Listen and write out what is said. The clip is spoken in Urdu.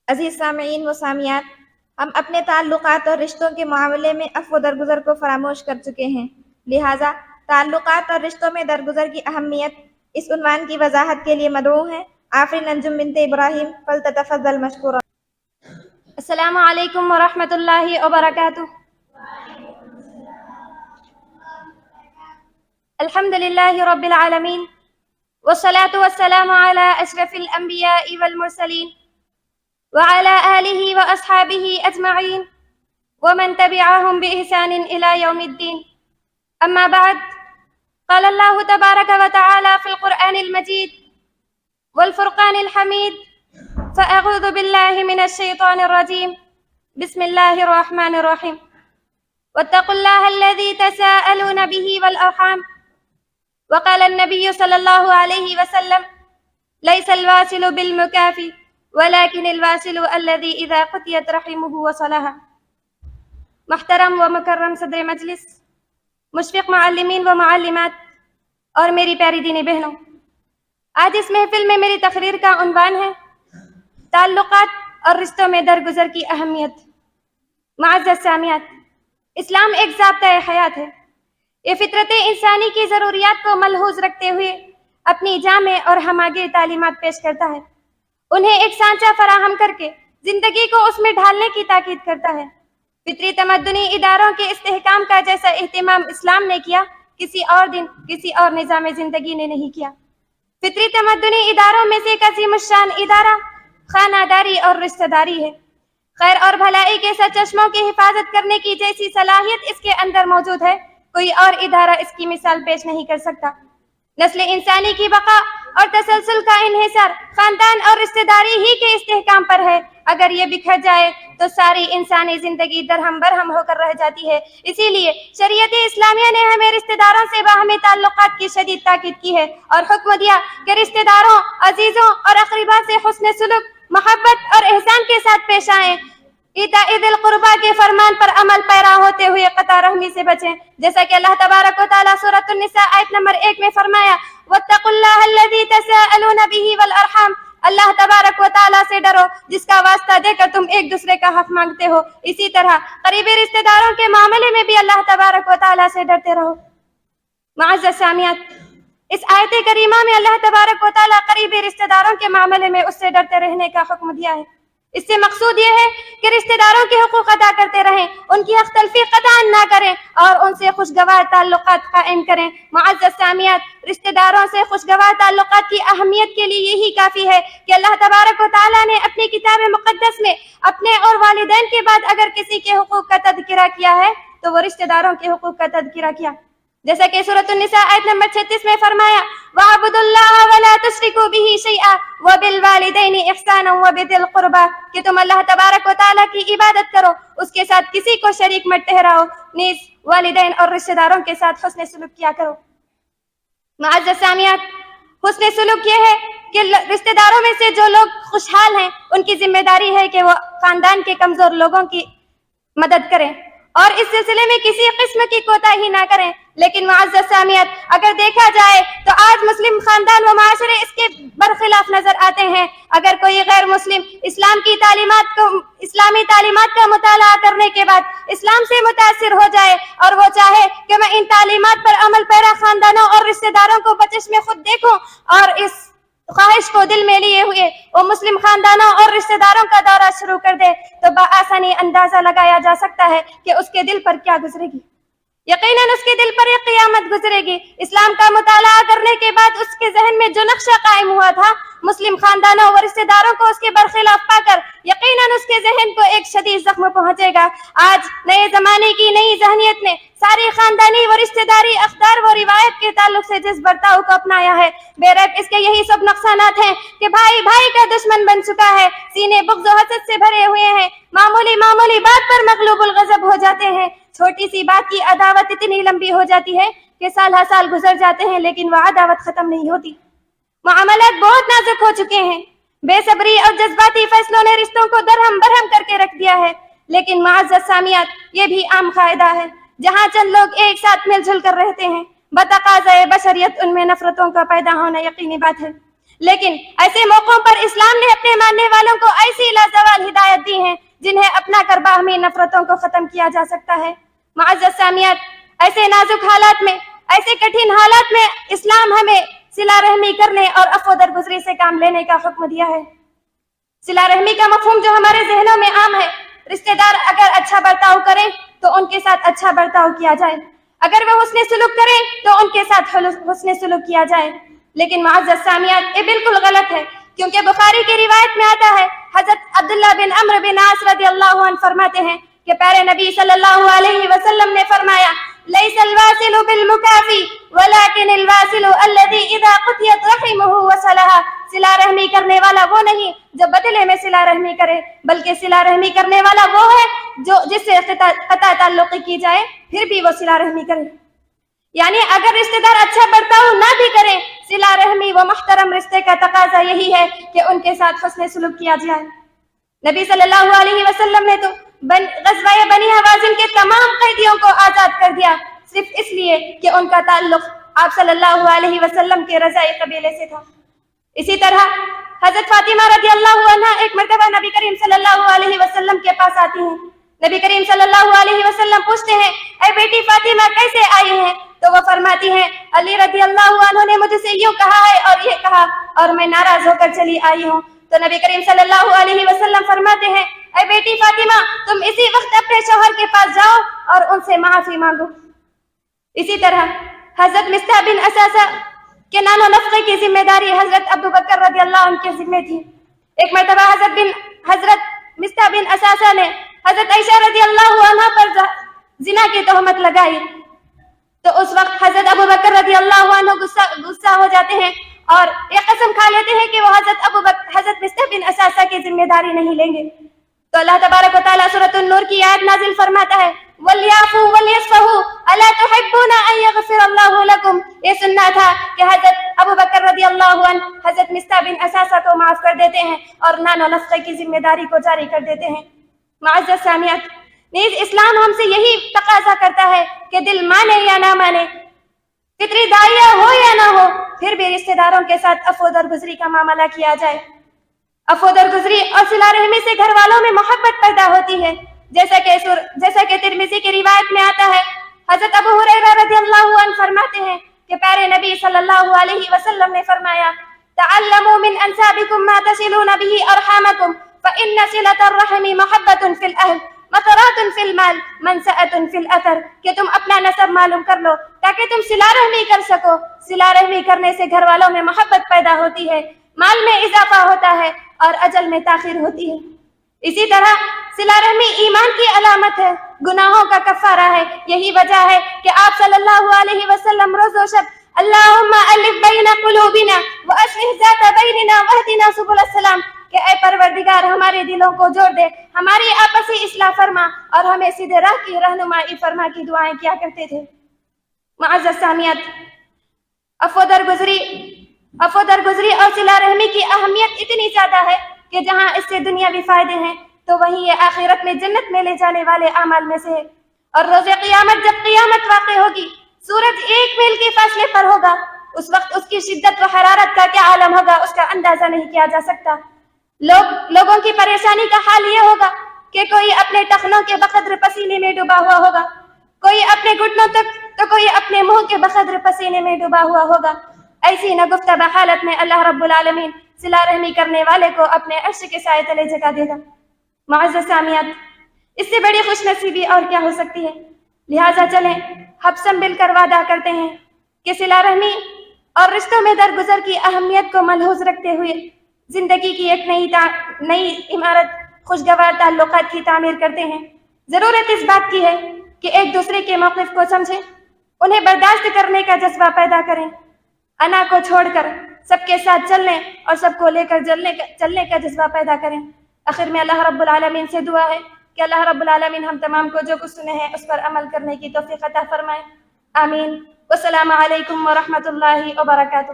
عزیز سامعین و سامعات، ہم اپنے تعلقات اور رشتوں کے معاملے میں عفو درگزر کو فراموش کر چکے ہیں، لہٰذا تعلقات اور رشتوں میں درگزر کی اہمیت اس عنوان کی وضاحت کے لیے مدعو ہیں آفرین انجم بنت ابراہیم، فلتتفضل مشکورا۔ السلام علیکم ورحمۃ اللہ وبرکاتہ۔ الحمد للہ رب العالمین، والصلاة والسلام علی اشرف الانبیاء والمرسلین، وعلى آلہ واصحابہ اجمعین، ومن تبعهم بإحسان الى یوم الدین۔ اما بعد، قال اللہ تبارک وتعالی فی القرآن المجید والفرقان الحمید، فأعوذ باللہ من الشیطان الرجیم، بسم اللہ الرحمن الرحیم، واتقوا اللہ الذی تساءلون به والارحام، وقال النبی صلی اللہ علیہ وسلم لیس الواصل بالمکافی ولكن الواصل الذي اذا قطعت رحمه وصلها۔ محترم و مکرم صدر مجلس، مشفق معلمین و معلمات اور میری پیاری دینی بہنوں، آج اس محفل میں میری تقریر کا عنوان ہے تعلقات اور رشتوں میں درگزر کی اہمیت۔ معزز سامعات، اسلام ایک ضابطۂ حیات ہے۔ یہ فطرت انسانی کی ضروریات کو ملحوظ رکھتے ہوئے اپنی جامع اور ہماگیر تعلیمات پیش کرتا ہے، انہیں ایک سانچہ فراہم کر کے زندگی کو اس میں ڈھالنے کی تاکید کرتا ہے۔ فطری تمدنی اداروں کے استحکام کا جیسا اہتمام اسلام نے کیا، کسی اور دن کسی اور نظام زندگی نے نہیں کیا۔ فطری تمدنی اداروں میں سے ایک عظیم الشان ادارہ خانہ داری اور رشتہ داری ہے۔ خیر اور بھلائی کے سرچشموں کی حفاظت کرنے کی جیسی صلاحیت اس کے اندر موجود ہے، کوئی اور ادارہ اس کی مثال پیش نہیں کر سکتا۔ نسل انسانی کی بقا اور تسلسل کا انحصار خاندان اور رشتہ داری ہی کے استحکام پر ہے۔ اگر یہ بکھر جائے تو ساری انسانی زندگی درہم برہم ہو کر رہ جاتی ہے۔ اسی لیے شریعت اسلامیہ نے ہمیں رشتہ داروں سے باہمی تعلقات کی شدید تاکید کی ہے اور حکم دیا کہ رشتہ داروں، عزیزوں اور اقربا سے حسن سلوک، محبت اور احسان کے ساتھ پیش آئیں۔ ایتاء ذی القربیٰ کے فرمان پر عمل پیرا ہوتے ہوئے قطع رحمی سے بچیں، جیسا کہ اللہ تبارک و تعالیٰ سورۃ النساء آیت نمبر 1 میں فرمایا، واتقوا اللہ الذی تساءلون بہ والارحام، اللہ تبارک و تعالیٰ سے ڈرو جس کا واسطہ دے کر تم ایک دوسرے کا حق مانگتے ہو۔ اسی طرح قریبی رشتہ داروں کے معاملے میں بھی اللہ تبارک و تعالیٰ سے ڈرتے رہو۔ معزز سامعات، اس آیت کریمہ میں اللہ تبارک و تعالیٰ قریبی رشتہ داروں کے معاملے میں اس سے ڈرتے رہنے کا حکم دیا ہے۔ اس سے مقصود یہ ہے کہ رشتہ داروں کے حقوق ادا کرتے رہیں، ان کی حق تلفی قطعا نہ کریں اور ان سے خوشگوار تعلقات قائم کریں۔ معزز سامعات، رشتہ داروں سے خوشگوار تعلقات کی اہمیت کے لیے یہی کافی ہے کہ اللہ تبارک و تعالیٰ نے اپنی کتاب مقدس میں اپنے اور والدین کے بعد اگر کسی کے حقوق کا تذکرہ کیا ہے تو وہ رشتہ داروں کے حقوق کا تذکرہ کیا، جیسا کہ سورۃ النساء آیت نمبر 36 میں فرمایا، وَاعْبُدُوا اللَّهَ وَلَا تُشْرِكُوا بِهِ شَيْئًا وَبِالْوَالِدَيْنِ إِحْسَانًا وَبِذِي الْقُرْبَىٰ، کہ تم اللہ تبارک و تعالیٰ کی عبادت کرو، اس کے ساتھ کسی کو شریک مت ٹھہراؤ، نیز والدین اور رشتہ داروں کے ساتھ حسن سلوک کیا کرو۔ معزز سامعات، حسن سلوک یہ ہے کہ رشتہ داروں میں سے جو لوگ خوشحال ہیں ان کی ذمہ داری ہے کہ وہ خاندان کے کمزور لوگوں کی مدد کریں اور اس سلسلے میں کسی قسم کی کوتاہی نہ کریں۔ لیکن معزز سامعات، اگر دیکھا جائے تو آج مسلم خاندان و معاشرے اس کے برخلاف نظر آتے ہیں۔ اگر کوئی غیر مسلم اسلامی تعلیمات کا مطالعہ کرنے کے بعد اسلام سے متاثر ہو جائے اور وہ چاہے کہ میں ان تعلیمات پر عمل پیرا خاندانوں اور رشتہ داروں کو بچش میں خود دیکھوں اور اس خواہش کو دل میں لیے ہوئے وہ مسلم خاندانوں اور رشتہ داروں کا دورہ شروع کر دے تو بآسانی اندازہ لگایا جا سکتا ہے کہ اس کے دل پر کیا گزرے گی۔ یقیناً اس کے دل پر ایک قیامت گزرے گی۔ اسلام کا مطالعہ کرنے کے بعد اس کے ذہن میں جو نقشہ قائم ہوا تھا مسلم خاندانوں و رشتہ داروں کو اس کے برخلاف پا کر یقیناً اس کے ذہن کو ایک شدید زخم پہنچے گا۔ آج نئے زمانے کی نئی ذہنیت نے ساری خاندانی و رشتہ داری اقدار و روایت کے تعلق سے جس برتاؤ کو اپنایا ہے، بے ریب اس کے یہی سب نقصانات ہیں کہ بھائی بھائی کا دشمن بن چکا ہے، سینے بغض و حسد سے بھرے ہوئے ہیں، معمولی بات پر مغلوب الغضب ہو جاتے ہیں، چھوٹی سی بات کی عداوت اتنی لمبی ہو جاتی ہے کہ سال ہر سال گزر جاتے ہیں لیکن وہ عداوت ختم نہیں ہوتی۔ معاملات بہت نازک ہو چکے ہیں، بے صبری اور جذباتی فیصلوں نے رشتوں کو درہم برہم کر کے رکھ دیا ہے۔ لیکن معزز سامعات، یہ بھی عام قاعدہ ہے، جہاں چند لوگ ایک ساتھ مل جل کر رہتے ہیں بتقاضۂ بشریت ان میں نفرتوں کا پیدا ہونا یقینی بات ہے۔ لیکن ایسے موقعوں پر اسلام نے اپنے ماننے والوں کو ایسی لازوال ہدایت دی ہیں جنہیں اپنا کر باہمی نفرتوں کو ختم کیا جا سکتا ہے۔ معزز سامعات، ایسے نازک حالات میں، ایسے کٹھن حالات میں اسلام ہمیں صلہ رحمی کرنے اور عفو درگزری سے کام لینے کا حکم دیا ہے۔ صلہ رحمی کا مفہوم جو ہمارے ذہنوں میں عام ہے، رشتہ دار اگر اچھا برتاؤ کریں تو ان کے ساتھ اچھا برتاؤ کیا جائے، اگر وہ حسن سلوک کریں تو ان کے ساتھ حسن سلوک کیا جائے۔ لیکن معزز سامعات، یہ بالکل غلط ہے، کیونکہ بخاری کی روایت میں آتا ہے، حضرت عبداللہ بن عمرو بن عاص رضی اللہ عنہ فرماتے ہیں کہ پیارے نبی صلی اللہ علیہ وسلم نے فرمایا، لیس الواصل بالمکافی ولکن الواصل الذی اذا قطعت رحمہ وصلها۔ صلہ رحمی کرنے والا وہ نہیں جو بدلے میں صلہ رحمی کرے، بلکہ صلہ رحمی کرنے والا وہ ہے جو جس سے قطع تعلق کی جائے پھر بھی وہ صلہ رحمی کرے۔ یعنی اگر رشتہ دار اچھا برتاؤ نہ بھی کریں، صلہ رحمی و محترم رشتے کا تقاضا یہی ہے کہ ان کے ساتھ حسن سلوک کیا جائے۔ نبی صلی اللہ علیہ وسلم نے تو غزوہ بنی حوازن کے تمام قیدیوں کو آزاد کر دیا، صرف اس لیے کہ ان کا تعلق آپ صلی اللہ علیہ وسلم کے رضائی قبیلے سے تھا۔ اسی طرح حضرت فاطمہ رضی اللہ عنہ ایک مرتبہ نبی کریم صلی اللہ علیہ وسلم کے پاس آتی ہیں۔ نبی کریم صلی اللہ علیہ وسلم پوچھتے ہیں، اے بیٹی فاطمہ کیسے آئی ہیں؟ تو وہ فرماتی ہیں، علی رضی اللہ عنہ نے مجھ سے یوں کہا ہے اور یہ کہا اور میں ناراض ہو کر چلی آئی ہوں۔ تو نبی کریم صلی اللہ علیہ وسلم فرماتے ہیں، اے بیٹی فاطمہ تم اسی وقت اپنے شوہر کے پاس جاؤ اور ان سے معافی مانگو۔ اسی طرح حضرت مصطح بن اساسہ کے نان و نفقے کی ذمہ داری حضرت ابو بکر رضی اللہ عنہ کے ذمہ تھی۔ ایک مرتبہ حضرت مصطح بن اساسہ نے حضرت عائشہ رضی اللہ عنہ پر زنا کی تہمت لگائی، تو اس وقت حضرت ابو بکر رضی اللہ عنہ غصہ ہو جاتے ہیں اور یہ قسم کھا لیتے ہیں کہ وہ حضرت مصطح بن اساسہ کی ذمہ داری نہیں لیں گے۔ تو اللہ تبارک و تعالیٰ سورۃ النور کی آیت نازل فرماتا ہے، وَلْيَعْفُوا وَلْيَصْفَحُوا أَلَا تُحِبُّونَ أَن يَغْفِرَ اللَّهُ لَكُمْ۔ یہ سننا تھا کہ حضرت ابو بکر رضی اللہ عنہ حضرت مصطح بن اساسہ کو معاف کر دیتے ہیں اور نان و نفقے کی ذمہ داری کو جاری کر دیتے ہیں۔ معزز سامعات، نیز اسلام ہم سے یہی تقاضا کرتا ہے کہ دل مانے یا نہ مانے، فطری داعیہ ہو یا نہ ہو، پھر بھی رشتہ داروں کے ساتھ عفو درگزری کا معاملہ کیا جائے۔ عفو درگزری اور صلہ رحمی سے گھر والوں میں محبت پیدا ہوتی ہے، جیسا کہ ترمذی کی روایت میں آتا ہے، حضرت ابو ہریرہ رضی اللہ عنہ فرماتے ہیں کہ پیارے نبی صلی اللہ علیہ وسلم نے فرمایا، تعلموا من انسابکم ما تصلون به ارحامکم فإن صلة الرحم محبة في الأهل مطرات فی المال منسأة فی الاثر، کہ تم اپنا نسب معلوم کر لو تاکہ تم صلہ رحمی کر سکو۔ صلہ رحمی کرنے سے گھر والوں میں محبت پیدا ہوتی ہے، مال میں اضافہ ہوتا ہے اور اجل میں تاخیر ہوتی ہے۔ اسی طرح صلہ رحمی ایمان کی علامت ہے، گناہوں کا کفارہ ہے۔ یہی وجہ ہے کہ آپ صلی اللہ علیہ وسلم روز و شب اللہم الف بین قلوبنا واصلح ذات بیننا واہدنا سبل السلام، کہ اے پروردگار ہمارے دلوں کو جوڑ دے، ہماری آپسی اصلاح فرما اور ہمیں سیدھے راہ کی رہنمائی فرما کی دعائیں کیا کرتے تھے۔ معزز سامعات، عفو درگزری اور صلہ رحمی کی اہمیت اتنی زیادہ ہے کہ جہاں اس سے دنیاوی فائدے ہیں تو وہیں یہ آخرت میں جنت میں لے جانے والے اعمال میں سے ہے۔ اور روز قیامت جب قیامت واقع ہوگی، سورج 1 میل کے فاصلے پر ہوگا، اس وقت اس کی شدت و حرارت کا کیا عالم ہوگا اس کا اندازہ نہیں کیا جا سکتا۔ لوگوں کی پریشانی کا حال یہ ہوگا کہ کوئی اپنے ٹخنوں کے بقدر پسینے میں ڈوبا ہوا ہوگا، کوئی اپنے گھٹنوں تک تو کوئی اپنے منہ کے بقدر پسینے میں ڈوبا ہوا ہوگا۔ ایسی نگفتہ حالت میں اللہ رب العالمین صلہ رحمی کرنے والے کو اپنے عرش کے سائے تلے جگہ دے گا۔ معزز سامعات، اس سے بڑی خوش نصیبی اور کیا ہو سکتی ہے؟ لہٰذا چلیں ہم سب مل کر وعدہ کرتے ہیں کہ صلہ رحمی اور رشتوں میں درگزر کی اہمیت کو ملحوظ رکھتے ہوئے زندگی کی ایک نئی عمارت خوشگوار تعلقات کی تعمیر کرتے ہیں۔ ضرورت اس بات کی ہے کہ ایک دوسرے کے موقف کو سمجھیں، انہیں برداشت کرنے کا جذبہ پیدا کریں، انا کو چھوڑ کر سب کے ساتھ چلنے اور سب کو لے کر چلنے کا جذبہ پیدا کریں۔ آخر میں اللہ رب العالمین سے دعا ہے کہ اللہ رب العالمین ہم تمام کو جو کچھ سنے ہیں اس پر عمل کرنے کی توفیق عطا فرمائے۔ آمین۔ والسلام علیکم ورحمۃ اللہ وبرکاتہ۔